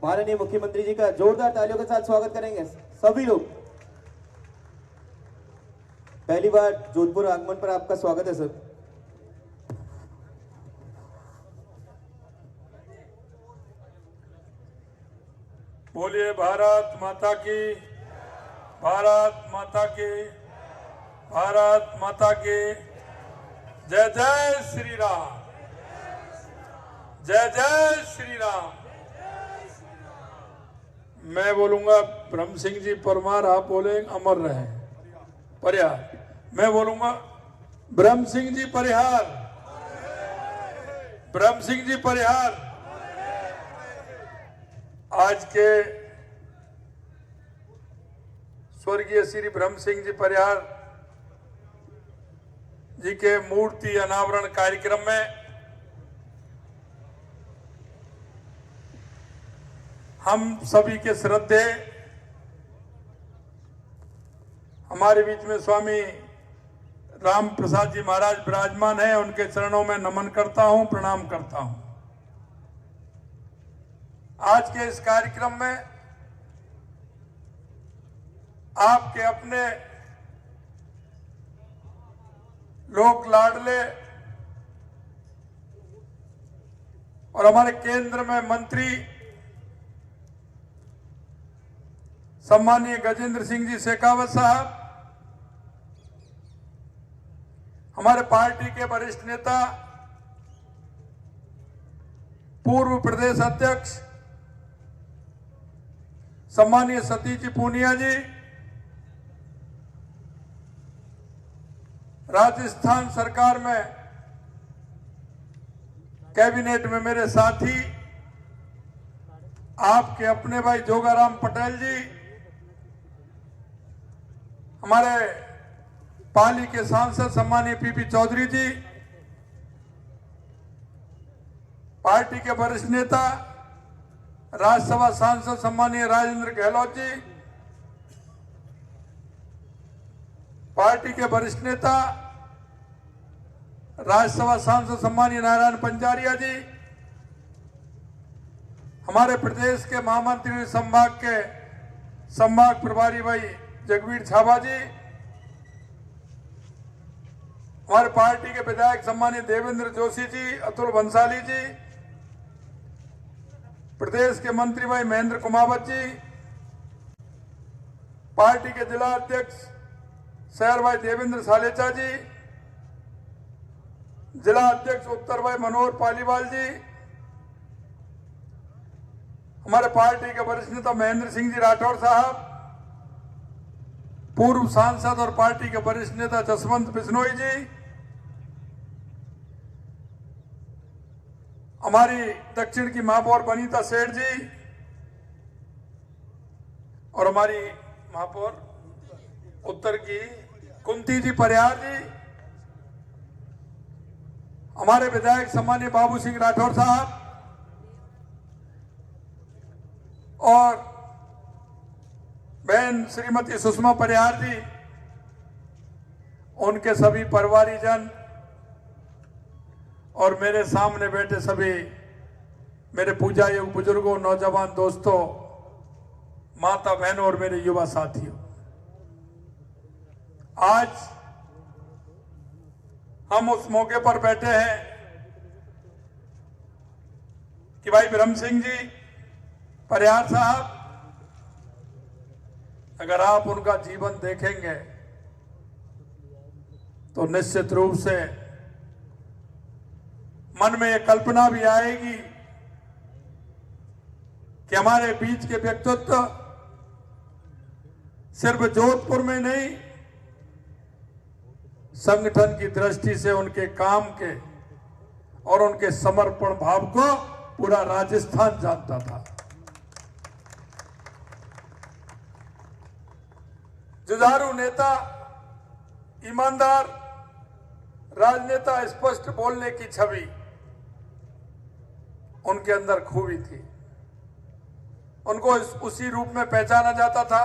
माननीय मुख्यमंत्री जी का जोरदार तालियों के साथ स्वागत करेंगे सभी लोग। पहली बार जोधपुर आगमन पर आपका स्वागत है सर। बोलिए भारत माता की, भारत माता की, भारत माता की। जय जय श्री राम, जय जय श्री राम। मैं बोलूंगा ब्रह्म सिंह जी परमार, आप बोलेंगे अमर रहे परिहार। मैं बोलूंगा ब्रह्म सिंह जी परिहार, ब्रह्म सिंह जी परिहार। आज के स्वर्गीय श्री ब्रह्म सिंह जी परिहार जी के मूर्ति अनावरण कार्यक्रम में हम सभी के श्रद्धेय हमारे बीच में स्वामी राम प्रसाद जी महाराज विराजमान हैं। उनके चरणों में नमन करता हूं, प्रणाम करता हूं। आज के इस कार्यक्रम में आपके अपने लोक लाडले और हमारे केंद्र में मंत्री सम्मानीय गजेंद्र सिंह जी शेखावत साहब, हमारे पार्टी के वरिष्ठ नेता पूर्व प्रदेश अध्यक्ष सम्मानीय सतीश जी पूनिया जी, राजस्थान सरकार में कैबिनेट में मेरे साथी आपके अपने भाई जोगाराम पटेल जी, हमारे पाली के सांसद सम्मानीय पीपी चौधरी जी, पार्टी के वरिष्ठ नेता राज्यसभा सांसद सम्मानीय राजेंद्र गहलोत जी, पार्टी के वरिष्ठ नेता राज्यसभा सांसद सम्मानीय नारायण पंजारिया जी, हमारे प्रदेश के महामंत्री संभाग के संभाग प्रभारी भाई जगवीर छाबा जी, हमारे पार्टी के विधायक सम्मानीय देवेंद्र जोशी जी, अतुल बंसाली जी, प्रदेश के मंत्री भाई महेंद्र कुमावत जी, पार्टी के जिला अध्यक्ष शहर भाई देवेंद्र सालेचा जी, जिला अध्यक्ष उत्तर भाई मनोहर पालीवाल जी, हमारे पार्टी के वरिष्ठ नेता महेंद्र सिंह जी राठौर साहब, पूर्व सांसद और पार्टी के वरिष्ठ नेता जसवंत बिश्नोई जी, हमारी दक्षिण की महापौर वनीता सेठ जी और हमारी महापौर उत्तर की कुंती जी परिहार जी, हमारे विधायक सम्मानीय बाबू सिंह राठौर साहब और बहन श्रीमती सुषमा परिहार जी, उनके सभी परिवारीजन और मेरे सामने बैठे सभी मेरे पूजा योग बुजुर्गों, नौजवान दोस्तों, माता बहनों और मेरे युवा साथियों, आज हम उस मौके पर बैठे हैं कि भाई ब्रह्म सिंह जी परिहार साहब, अगर आप उनका जीवन देखेंगे तो निश्चित रूप से मन में यह कल्पना भी आएगी कि हमारे बीच के व्यक्तित्व सिर्फ जोधपुर में नहीं, संगठन की दृष्टि से उनके काम के और उनके समर्पण भाव को पूरा राजस्थान जानता था। जुझारू नेता, ईमानदार राजनेता, स्पष्ट बोलने की छवि उनके अंदर खूबी थी। उनको उसी रूप में पहचाना जाता था।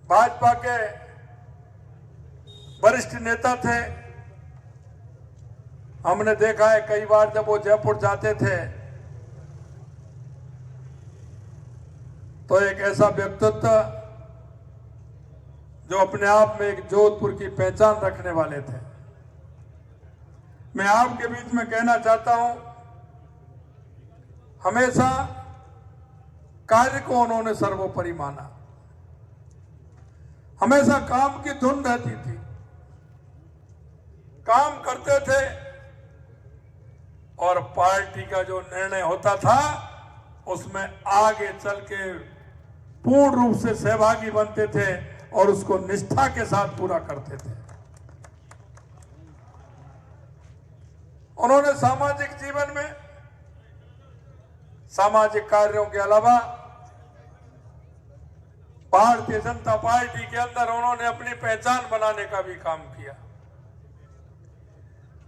भाजपा के वरिष्ठ नेता थे। हमने देखा है कई बार जब वो जयपुर जाते थे तो एक ऐसा व्यक्तित्व जो अपने आप में एक जोधपुर की पहचान रखने वाले थे। मैं आपके बीच में कहना चाहता हूं, हमेशा कार्य को उन्होंने सर्वोपरि माना, हमेशा काम की धुन रहती थी, काम करते थे और पार्टी का जो निर्णय होता था उसमें आगे चल के पूर्ण रूप से सहभागी बनते थे और उसको निष्ठा के साथ पूरा करते थे। उन्होंने सामाजिक जीवन में सामाजिक कार्यों के अलावा भारतीय जनता पार्टी के अंदर उन्होंने अपनी पहचान बनाने का भी काम किया।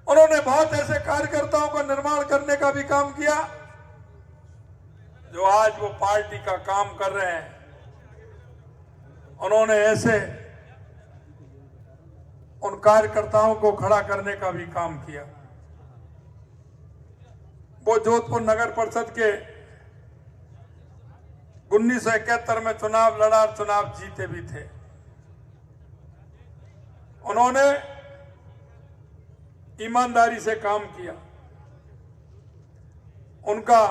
उन्होंने बहुत ऐसे कार्यकर्ताओं का निर्माण करने का भी काम किया जो आज वो पार्टी का काम कर रहे हैं। उन्होंने ऐसे उन कार्यकर्ताओं को खड़ा करने का भी काम किया। वो जोधपुर नगर परिषद के 1971 में चुनाव लड़ा और चुनाव जीते भी थे। उन्होंने ईमानदारी से काम किया। उनका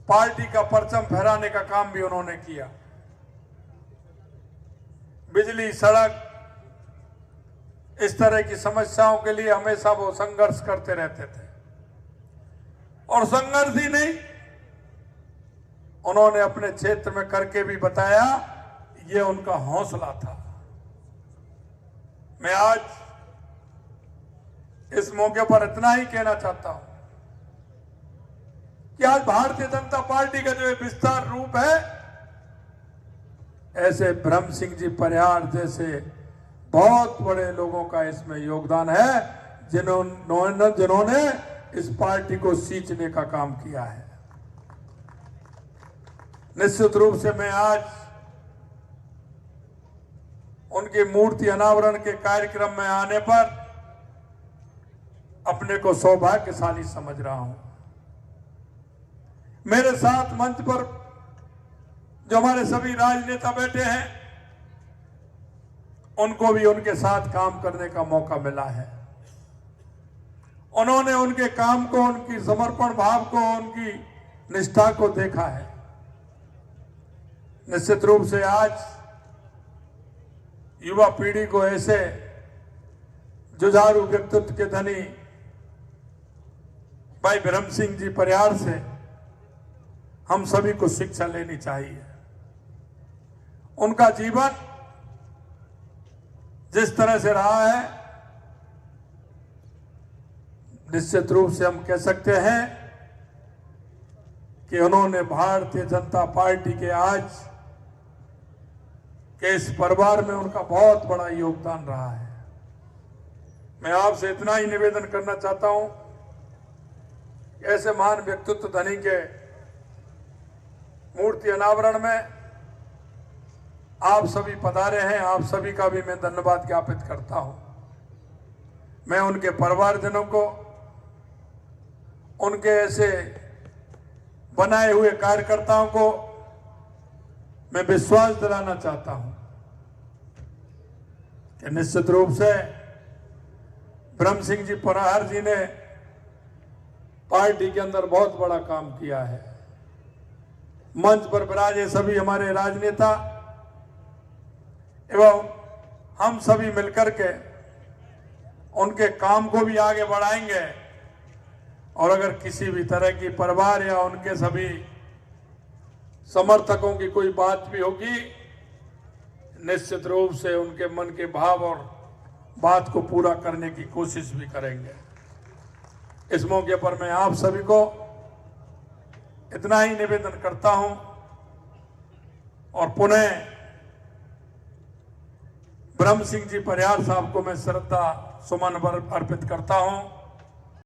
पार्टी का परचम फहराने का काम भी उन्होंने किया। बिजली, सड़क, इस तरह की समस्याओं के लिए हमेशा वो संघर्ष करते रहते थे। और संघर्ष ही नहीं, उन्होंने अपने क्षेत्र में करके भी बताया, ये उनका हौसला था। मैं आज इस मौके पर इतना ही कहना चाहता हूं कि आज भारतीय जनता पार्टी का जो विस्तार रूप है, ऐसे ब्रह्म सिंह जी परिहार जैसे बहुत बड़े लोगों का इसमें योगदान है, जिन्होंने इस पार्टी को सींचने का काम किया है। निश्चित रूप से मैं आज उनकी मूर्ति अनावरण के कार्यक्रम में आने पर अपने को सौभाग्यशाली समझ रहा हूं। मेरे साथ मंच पर जो हमारे सभी राजनेता बैठे हैं, उनको भी उनके साथ काम करने का मौका मिला है। उन्होंने उनके काम को, उनकी समर्पण भाव को, उनकी निष्ठा को देखा है। निश्चित रूप से आज युवा पीढ़ी को ऐसे जुझारू व्यक्तित्व के धनी भाई ब्रह्म सिंह जी परिहार से हम सभी को शिक्षा लेनी चाहिए। उनका जीवन जिस तरह से रहा है, निश्चित रूप से हम कह सकते हैं कि उन्होंने भारतीय जनता पार्टी के आज के इस परिवार में उनका बहुत बड़ा योगदान रहा है। मैं आपसे इतना ही निवेदन करना चाहता हूं, ऐसे महान व्यक्तित्व धनी के मूर्ति अनावरण में आप सभी पधारे हैं, आप सभी का भी मैं धन्यवाद ज्ञापित करता हूं। मैं उनके परिवारजनों को, उनके ऐसे बनाए हुए कार्यकर्ताओं को मैं विश्वास दिलाना चाहता हूं कि निश्चित रूप से ब्रह्म सिंह जी परिहार जी ने पार्टी के अंदर बहुत बड़ा काम किया है। मंच पर विराजे सभी हमारे राजनेता एवं हम सभी मिलकर के उनके काम को भी आगे बढ़ाएंगे। और अगर किसी भी तरह की परिवार या उनके सभी समर्थकों की कोई बात भी होगी, निश्चित रूप से उनके मन के भाव और बात को पूरा करने की कोशिश भी करेंगे। इस मौके पर मैं आप सभी को इतना ही निवेदन करता हूं और पुनः ब्रह्म सिंह जी परिहार साहब को मैं श्रद्धा सुमन अर्पित करता हूं।